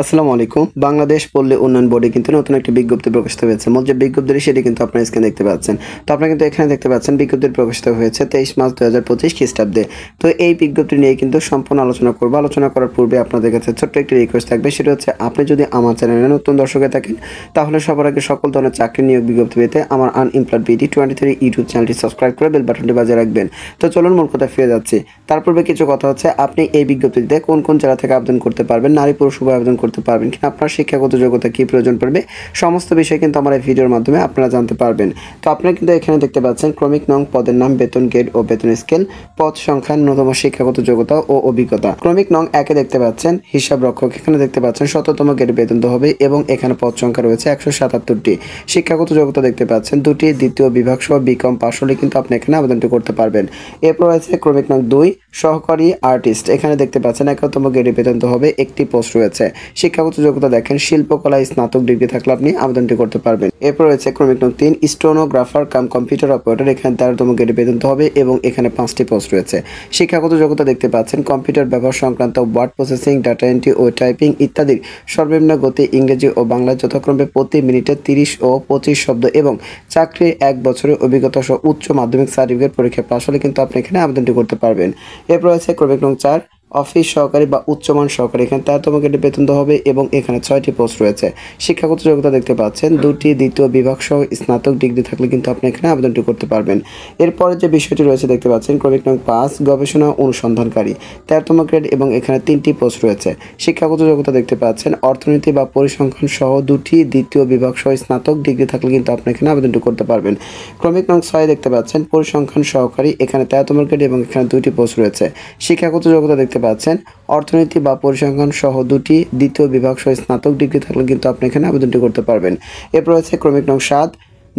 আসসালামু আলাইকুম। বাংলাদেশ পল্লী উন্নয়ন বোর্ডে কিন্তু নতুন একটি বিজ্ঞপ্তি প্রকাশিত হয়েছে। মূল যে বিজ্ঞপ্তিটি সেটি কিন্তু আপনারা স্ক্রিনে দেখতে পাচ্ছেন। তো আপনারা কিন্তু এখানে দেখতে পাচ্ছেন বিজ্ঞপ্তিটি প্রকাশিত হয়েছে 23 মার্চ 2025 খ্রিস্টাব্দে। তো এই বিজ্ঞপ্তি নিয়ে কিন্তু সম্পূর্ণ আলোচনা করব। আলোচনা করার পূর্বে আপনাদের কাছে ছোট্ট একটি রিকোয়েস্ট থাকবে, সেটা হচ্ছে আপনি যদি আমার চ্যানেলে নতুন দর্শক হয়ে থাকেন তাহলে সবার আগে সকল ধরনের চাকরি নিয়োগ বিজ্ঞপ্তি পেতে আমার আনএমপ্লয়েড বিডি 23 ইউটিউব চ্যানেলটি সাবস্ক্রাইব করে বেল বাটনটি বাজিয়ে রাখবেন। তো চলুন মূল কথা ফিরে যাচ্ছি। তার পূর্বে কিছু কথা হচ্ছে, আপনি এই বিজ্ঞপ্তিতে কোন কোন জেলা থেকে আবেদন করতে পারবেন, নারী পুরুষ উভয় আবেদন করতে পারবেন কিনা, আপনার শিক্ষাগত যোগ্যতা কি প্রয়োজন পড়বে, সমস্ত বিষয় কিন্তু আমার এই ভিডিওর মাধ্যমে আপনারা জানতে পারবেন। তো আপনারা কিন্তু এখানে দেখতে পাচ্ছেন ক্রমিক নং, পদের নাম, বেতন গ্রেড ও বেতন স্কেল, পদ সংখ্যা, ন্যূনতম শিক্ষাগত যোগ্যতা ও অভিজ্ঞতা। ক্রমিক নং 1-এ দেখতে পাচ্ছেন হিসাব রক্ষক, এখানে দেখতে পাচ্ছেন 17তম গ্রেড বেতন হবে এবং এখানে পদ সংখ্যা রয়েছে 177টি। শিক্ষাগত যোগ্যতা দেখতে পাচ্ছেন 2টি, দ্বিতীয় বিভাগ সহ বিকম পাশ হলে কিন্তু আপনি এখানে আবেদনটি করতে পারবেন। এরপর রয়েছে ক্রমিক নং 2 সহকারী আর্টিস্ট, এখানে দেখতে পাচ্ছেন 71তম গ্রেড বেতন হবে, একটি পোস্ট রয়েছে। শিক্ষাগত যোগ্যতা দেখেন শিল্পকলায় স্নাতক ডিগ্রি থাকলে আপনি আবেদনটি করতে পারবেন। এরপর রয়েছে ক্রমিক নং 3 স্টেনোগ্রাফার কাম কম্পিউটার অপারেটর, এখানে 13তম গ্রেড বেতন হবে এবং এখানে 5টি পোস্ট রয়েছে। শিক্ষাগত যোগ্যতা দেখতে পাচ্ছেন কম্পিউটার ব্যবহার সংক্রান্ত ওয়ার্ড প্রসেসিং, ডাটা এন্ট্রি ও টাইপিং ইত্যাদির সর্বনিম্ন গতি ইংরেজি ও বাংলা যথাক্রমে প্রতি মিনিটে 30 ও 25 শব্দ এবং চাকরির 1 বছরের অভিজ্ঞতা সহ উচ্চ মাধ্যমিক সার্টিফিকেট পরীক্ষা পাশ হলে কিন্তু আপনি এখানে আবেদনটি করতে পারবেন। এরপর রয়েছে ক্রমিক নং 4 অফিস সহকারী বা উচ্চমান সহকারী, এখানে 13তম গ্রেডে বেতন হবে এবং এখানে 6টি পোস্ট রয়েছে। শিক্ষাগত যোগ্যতা দেখতে পাচ্ছেন 2টি, দ্বিতীয় বিভাগ সহ স্নাতক ডিগ্রি থাকলে কিন্তু আপনি এখানে আবেদনটি করতে পারবেন। এরপরে যে বিষয়টি রয়েছে দেখতে পাচ্ছেন ক্রমিক নং 5 গবেষণা অনুসন্ধানকারী, 13তম গ্রেড এবং এখানে 3টি পোস্ট রয়েছে। শিক্ষাগত যোগ্যতা দেখতে পাচ্ছেন অর্থনীতি বা পরিসংখ্যান সহ 2টি, দ্বিতীয় বিভাগ সহ স্নাতক ডিগ্রি থাকলে কিন্তু আপনি এখানে আবেদনটি করতে পারবেন। ক্রমিক নং 6 দেখতে পাচ্ছেন পরিসংখ্যান সহকারী, এখানে 13তম গ্রেড এবং এখানে 2টি পোস্ট রয়েছে। শিক্ষাগত যোগ্যতা দেখতে পাচ্ছেন অর্থনীতি বা পরিসংখ্যান সহ 2টি, দ্বিতীয় বিভাগ সহ স্নাতক ডিগ্রি থাকলে কিন্তু আপনি এখানে আবেদনটি করতে পারবেন। এরপর রয়েছে ক্রমিক নং 7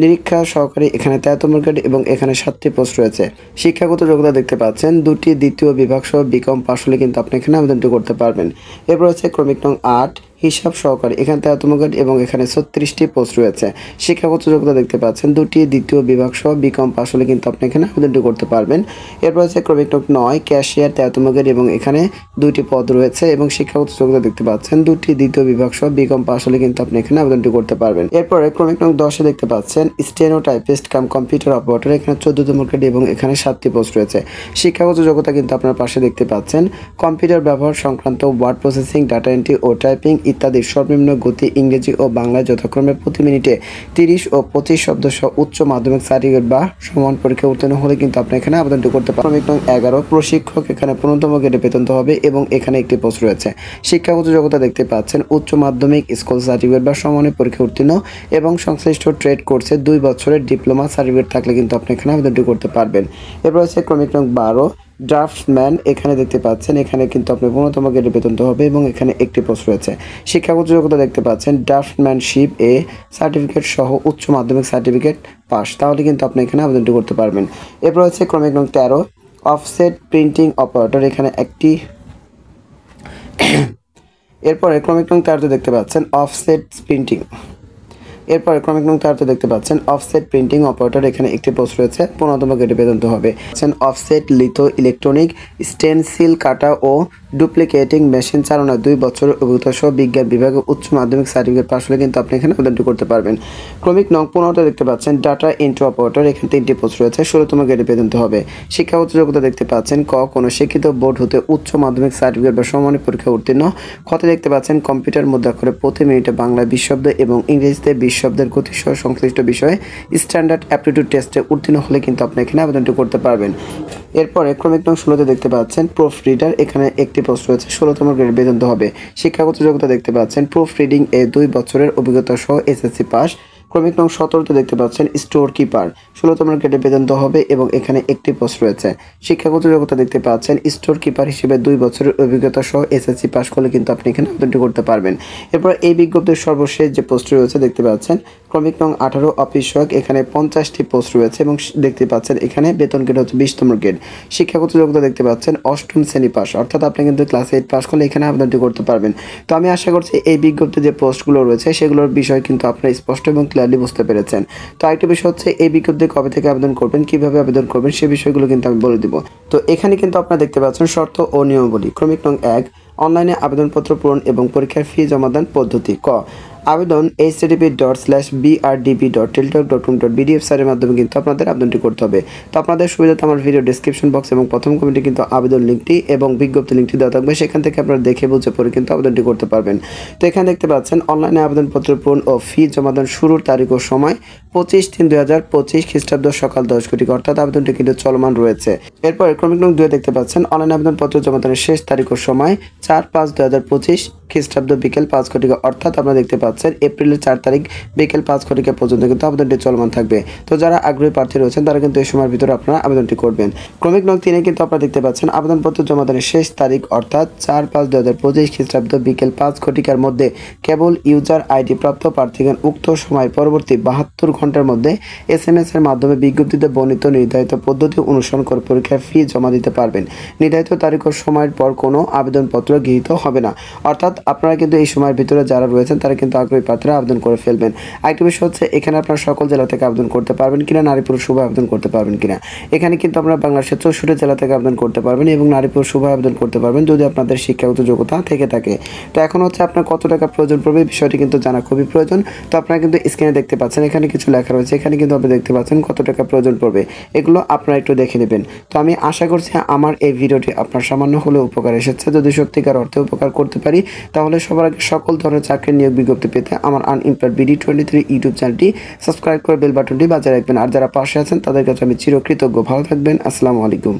নিরীক্ষা সহকারী, এখানে 13তম গ্রেড এবং এখানে 7টি পোস্ট রয়েছে। শিক্ষাগত যোগ্যতা দেখতে পাচ্ছেন 2টি, দ্বিতীয় বিভাগ সহ বিকম পাশ হলে কিন্তু আপনি এখানে আবেদনটি করতে পারবেন। এরপর রয়েছে ক্রমিক নং 8 হিসাব সহকারী, এখানে 13তম গ্রেড এবং এখানে 36টি পোস্ট রয়েছে। শিক্ষাগত যোগ্যতা দেখতে পাচ্ছেন 2টি, দ্বিতীয় বিভাগ সহ বিকম পাশ হলে কিন্তু আপনি এখানে আবেদনটি করতে পারবেন। এরপর হচ্ছে ক্রমিক নং 9 ক্যাশিয়ার, 13তম গ্রেড এবং এখানে 2টি পদ রয়েছে এবং শিক্ষাগত যোগ্যতা দেখতে পাচ্ছেন 2টি, দ্বিতীয় বিভাগ সহ বিকম পাশ হলে কিন্তু আপনি এখানে আবেদনটি করতে পারবেন। এরপরে ক্রমিক নং 10-এ দেখতে পাচ্ছেন স্টেনোটাইপিস্ট কাম কম্পিউটার অপারেটর, এখানে 14তম গ্রেড এবং এখানে 7টি পোস্ট রয়েছে। শিক্ষাগত যোগ্যতা কিন্তু আপনার পাশে দেখতে পাচ্ছেন কম্পিউটার ব্যবহার সংক্রান্ত ওয়ার্ড প্রসেসিং, ডাটা এন্ট্রি ও টাইপিং ইত্যাদির সর্বনিম্ন গতি ইংরেজি ও বাংলায় যথাক্রমে প্রতি মিনিটে 30 ও 25 শব্দ সহ উচ্চ মাধ্যমিক সার্টিফিকেট বা সমান পরীক্ষা উত্তীর্ণ হলে কিন্তু আপনি এখানে আবেদনটি করতে পারেন। ক্রমিক নং 11 প্রশিক্ষক, এখানে 15তম গ্রেডে বেতন হবে এবং এখানে একটি পোস্ট রয়েছে। শিক্ষাগত যোগ্যতা দেখতে পাচ্ছেন উচ্চ মাধ্যমিক স্কুল সার্টিফিকেট বা সমানের পরীক্ষা উত্তীর্ণ এবং সংশ্লিষ্ট ট্রেড কোর্সে 2 বছরের ডিপ্লোমা সার্টিফিকেট থাকলে কিন্তু আপনি এখানে আবেদনটি করতে পারবেন। এরপর হচ্ছে ক্রমিক নং 12 ড্রাফটসম্যান, এখানে দেখতে পাচ্ছেন এখানে কিন্তু আপনি 15তম গ্রেডে বেতন হবে এবং এখানে একটি পোস্ট রয়েছে। শিক্ষাগত যোগ্যতা দেখতে পাচ্ছেন ড্রাফটম্যানশিপ এ সার্টিফিকেট সহ উচ্চ মাধ্যমিক সার্টিফিকেট পাস, তাহলে কিন্তু আপনি এখানে আবেদনটি করতে পারবেন। এরপর হচ্ছে ক্রমিক নং 13 অফসেট প্রিন্টিং অপারেটর, এখানে একটি এরপরে ক্রমিক নং 13 দেখতে পাচ্ছেন অফসেট প্রিন্টিং, এরপরে ক্রমিক নং 13 দেখতে পাচ্ছেন অফসেট প্রিন্টিং অপারেটর, এখানে একটি পোস্ট রয়েছে। 15তম গ্রেডে বেতন হবে। অফসেট লিথো ইলেকট্রনিক স্টেনসিল কাটা ও ডুপ্লিকেটিং মেশিন চালানোর 2 বছরের অভিজ্ঞতা সহ বিজ্ঞান বিভাগে উচ্চ মাধ্যমিক সার্টিফিকেট পাশ হলে কিন্তু আপনি এখানে আবেদনটি করতে পারবেন। ক্রমিক নং 15 দেখতে পাচ্ছেন ডাটা এন্ট্রি অপারেটর, এখানে 3টি পোস্ট রয়েছে। 16তম গ্রেডে বেতন হবে। শিক্ষাগত যোগ্যতা দেখতে পাচ্ছেন ক কোনো শিক্ষিত বোর্ড হতে উচ্চ মাধ্যমিক সার্টিফিকেট বা সমানের পরীক্ষা উত্তীর্ণ। খতে দেখতে পাচ্ছেন কম্পিউটার মধ্যাক্ষরে প্রতি মিনিটে বাংলা 20 শব্দ এবং ইংরেজিতে 20 শব্দের গতি সহ সংশ্লিষ্ট বিষয়ে স্ট্যান্ডার্ড অ্যাপটিটিউড টেস্টে উত্তীর্ণ হলে কিন্তু আপনি এখানে আবেদনটি করতে পারবেন। এরপরে ক্রমিক নং 16 দেখতে পাচ্ছেন প্রুফ রিডার, এখানে একটি পোস্ট রয়েছে। 16তম গ্রেড বেতন হবে। শিক্ষাগত যোগ্যতা দেখতে পাচ্ছেন প্রুফ রিডিং এ 2 বছরের অভিজ্ঞতা সহ এসএসসি পাস। ক্রমিক নং 17 দেখতে পাচ্ছেন স্টোর কিপার, 16তম গ্রেডে বেতন হবে এবং এখানে একটি পোস্ট রয়েছে। শিক্ষাগত যোগ্যতা দেখতে পাচ্ছেন স্টোর কিপার হিসেবে 2 বছরের অভিজ্ঞতা সহ এসএসসি পাস করলে কিন্তু আপনি এখানে আবেদনটি করতে পারবেন। এরপর এই বিজ্ঞপ্তির সর্বশেষ যে পোস্ট রয়েছে দেখতে পাচ্ছেন ক্রমিক নং 18 অফিস সহায়ক, এখানে 50টি পোস্ট রয়েছে এবং দেখতে পাচ্ছেন এখানে বেতন গ্রেড হচ্ছে 20তম গ্রেড। শিক্ষাগত যোগ্যতা দেখতে পাচ্ছেন 8ম শ্রেণী পাস, অর্থাৎ আপনি কিন্তু ক্লাস 8 পাস করলে এখানে আবেদনটি করতে পারবেন। তো আমি আশা করছি এই বিজ্ঞপ্তির যে পোস্টগুলো রয়েছে সেগুলোর বিষয় কিন্তু আপনারা স্পষ্ট এবং ক্লিয়ারলি বুঝতে পেরেছেন। তো আরেকটা বিষয় হচ্ছে এই বিজ্ঞপ্তি কবে থেকে আবেদন করবেন, কিভাবে আবেদন করবেন সেই বিষয়গুলো কিন্তু আমি বলে দিব। তো এখানে কিন্তু আপনারা দেখতে পাচ্ছেন শর্ত ও নিয়মাবলী। ক্রমিক নং 1 অনলাইনে আবেদনপত্র পূরণ এবং পরীক্ষার ফি জমাদান পদ্ধতি। ক আবেদন http://brdb.teletalk.com.bdf সাইটের মাধ্যমে কিন্তু আপনাদের আবেদনটি করতে হবে। তো আপনাদের সুবিধাতে আমার ভিডিও ডেসক্রিপশন বক্স এবং প্রথম কমেন্টে কিন্তু আবেদন লিঙ্কটি এবং বিজ্ঞপ্তি লিঙ্কটি দেওয়া থাকবে, সেখান থেকে আপনারা দেখে বুঝে পড়ে কিন্তু আবেদনটি করতে পারবেন। তো এখানে দেখতে পাচ্ছেন অনলাইনে আবেদনপত্র পূরণ ও ফি জমাদান শুরুর তারিখ ও সময় 25/3/2025 খ্রিস্টাব্দ সকাল 10 ঘটিকা, অর্থাৎ আবেদনটি কিন্তু চলমান রয়েছে। এরপর ক্রমিক নং 2 দেখতে পাচ্ছেন অনলাইন আবেদনপত্র জমাদানের শেষ তারিখ ও সময় 4/5/2025 খ্রিস্টাব্দ বিকেল 5 ঘটিকা, অর্থাৎ আপনারা দেখতে পাচ্ছেন এপ্রিলের 4 তারিখ বিকেল 5 ঘটিকা পর্যন্ত কিন্তু আবেদনটি চলমান থাকবে। তো যারা আগ্রহী প্রার্থী রয়েছেন তারা কিন্তু এই সময়ের ভিতরে আপনারা আবেদনটি করবেন। ক্রমিক নং 3 কিন্তু আপনারা দেখতে পাচ্ছেন আবেদনপত্র জমাদানের শেষ তারিখ অর্থাৎ 4/5/2025 খ্রিস্টাব্দ বিকেল 5 ঘটিকার মধ্যে কেবল ইউজার আইডি প্রাপ্ত প্রার্থীগণ উক্ত সময়ের পরবর্তী 72 ঘন্টার মধ্যে SMS এর মাধ্যমে বিজ্ঞপ্তিতে বর্ণিত নির্ধারিত পদ্ধতি অনুসরণ করে পরীক্ষার ফি জমা দিতে পারবেন। নির্ধারিত তারিখ ও সময়ের পর কোনো আবেদনপত্র গৃহীত হবে না। অর্থাৎ আপনারা কিন্তু এই সময়ের ভিতরে যারা রয়েছেন তারা কিন্তু আগ্রহী প্রার্থীরা আবেদন করে ফেলবেন। আরেকটি বিষয় হচ্ছে এখানে আপনারা সকল জেলা থেকে আবেদন করতে পারবেন কিনা, নারী পুরুষ উভয় আবেদন করতে পারবেন কিনা। এখানে কিন্তু আপনারা বাংলাদেশের 64 জেলা থেকে আবেদন করতে পারবেন এবং নারী পুরুষ উভয় আবেদন করতে পারবেন যদি আপনাদের শিক্ষাগত যোগ্যতা থেকে থাকে। তো এখন হচ্ছে আপনার কত টাকা প্রয়োজন পড়বে বিষয়টি কিন্তু জানা খুবই প্রয়োজন। তো আপনারা কিন্তু স্ক্রিনে দেখতে পাচ্ছেন এখানে কিছু লেখা রয়েছে, এখানে কিন্তু আপনি দেখতে পাচ্ছেন কত টাকা প্রয়োজন পড়বে, এগুলো আপনারা একটু দেখে নেবেন। তো আমি আশা করছি আমার এই ভিডিওটি আপনার সামান্য হলেও উপকার এসেছে। যদি সত্যিকার অর্থে উপকার করতে পারি তাহলে সবার আগে সকল ধরনের চাকরির নিয়োগ বিজ্ঞপ্তি পেতে আমার আনএমপ্লয়েড BD23 ইউটিউব চ্যানেলটি সাবস্ক্রাইব করে বেল বাটনটি বাজিয়ে রাখবেন। আর যারা পাশে আছেন তাদের কাছে আমি চিরকৃতজ্ঞ। ভালো থাকবেন। আসসালামু আলাইকুম।